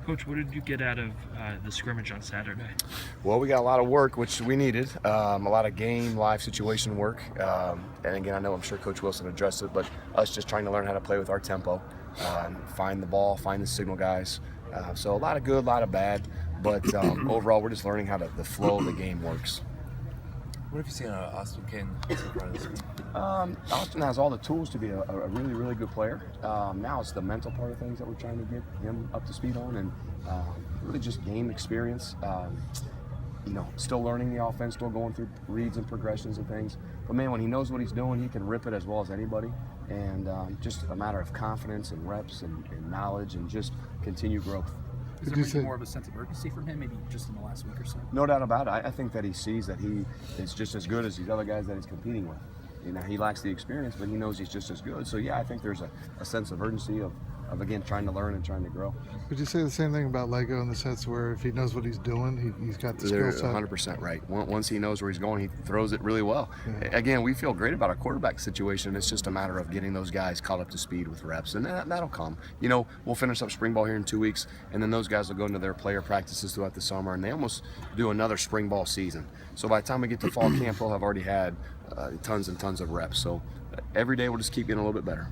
Coach, what did you get out of the scrimmage on Saturday? Well, we got a lot of work, which we needed. A lot of game, live situation work. And again, I'm sure Coach Wilson addressed it, but us just trying to learn how to play with our tempo, find the ball, find the signal guys. So a lot of good, a lot of bad. But overall, we're just learning how the flow of the game works. What have you seen out of Austin King so far this week? Austin has all the tools to be a really, really good player. Now it's the mental part of things that we're trying to get him up to speed on, and really just game experience. Still learning the offense, still going through reads and progressions and things. But man, when he knows what he's doing, he can rip it as well as anybody. And just a matter of confidence and reps and knowledge and just continued growth. Is there maybe more of a sense of urgency from him, maybe just in the last week or so? No doubt about it. I think that he sees that he is just as good as these other guys that he's competing with. He lacks the experience, but he knows he's just as good. So yeah, I think there's a sense of urgency of again trying to learn and trying to grow. Would you say the same thing about Lego in the sense where if he knows what he's doing, he's got the skill set? 100% right. Once he knows where he's going, he throws it really well. Yeah. Again, we feel great about our quarterback situation. It's just a matter of getting those guys caught up to speed with reps, and that'll come. We'll finish up spring ball here in 2 weeks, and then those guys will go into their player practices throughout the summer, and they almost do another spring ball season. So by the time we get to fall camp, we'll have already had tons and tons of reps. So every day we'll just keep getting a little bit better.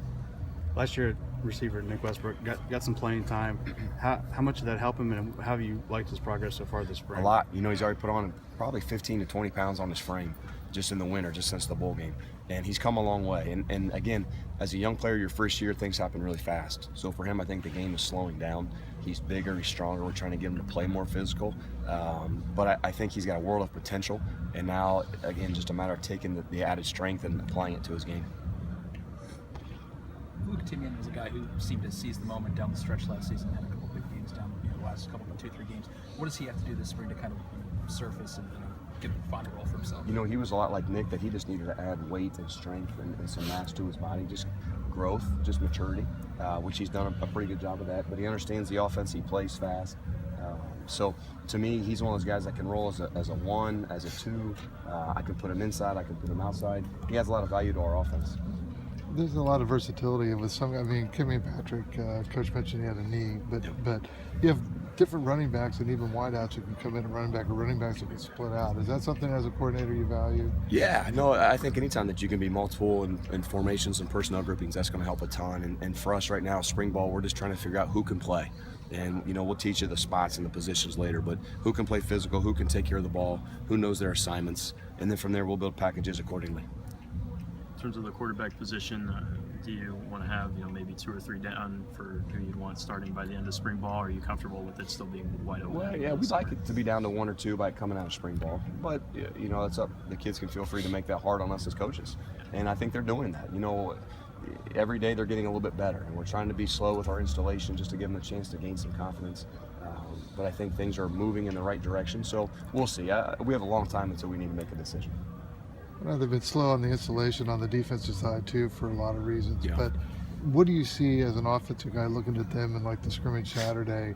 Last year, receiver Nick Westbrook got some playing time. How much did that help him, and how have you liked his progress so far this spring? A lot. He's already put on probably 15 to 20 pounds on his frame just in the winter, just since the bowl game. And he's come a long way. And again, as a young player, your first year, things happen really fast. So for him, I think the game is slowing down. He's bigger, he's stronger. We're trying to get him to play more physical. But I think he's got a world of potential. And now, again, just a matter of taking the added strength and applying it to his game. Blukic Tinian was a guy who seemed to seize the moment down the stretch last season, had a couple big games down the last couple of 2-3 games. What does he have to do this spring to kind of surface and find a role for himself? He was a lot like Nick, that he just needed to add weight and strength and some mass to his body, just growth, just maturity, which he's done a pretty good job of that. But he understands the offense, he plays fast. So to me, he's one of those guys that can roll as a 1, as a 2. I can put him inside, I can put him outside. He has a lot of value to our offense. There's a lot of versatility with some. Kimmy Patrick, Coach mentioned he had a knee, but you have different running backs and even wideouts who can come in and running back, or running backs who can split out. Is that something as a coordinator you value? Yeah, no, I think anytime that you can be multiple in formations and personnel groupings, that's going to help a ton. And for us right now, spring ball, we're just trying to figure out who can play. And we'll teach you the spots and the positions later, but who can play physical, who can take care of the ball, who knows their assignments, and then from there we'll build packages accordingly. In terms of the quarterback position, do you want to have maybe 2 or 3 down for who you'd want starting by the end of spring ball? Or are you comfortable with it still being wide open? Well, yeah, we'd like it to be down to 1 or 2 by coming out of spring ball, but that's up. The kids can feel free to make that hard on us as coaches, and I think they're doing that. Every day they're getting a little bit better, and we're trying to be slow with our installation just to give them a chance to gain some confidence. But I think things are moving in the right direction, so we'll see. We have a long time until we need to make a decision. They've been slow on the installation on the defensive side too for a lot of reasons. Yeah. But what do you see as an offensive guy looking at them in like the scrimmage Saturday?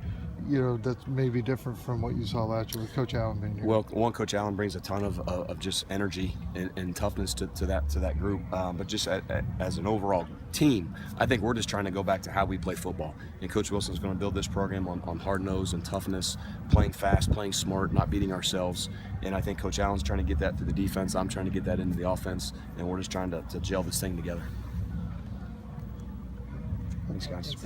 That's maybe different from what you saw last year with Coach Allen being here. Well, Coach Allen brings a ton of just energy and toughness to that group. But just as an overall team, I think we're just trying to go back to how we play football. And Coach Wilson's going to build this program on hard nose and toughness, playing fast, playing smart, not beating ourselves. And I think Coach Allen's trying to get that to the defense. I'm trying to get that into the offense, and we're just trying to gel this thing together. Thanks, guys.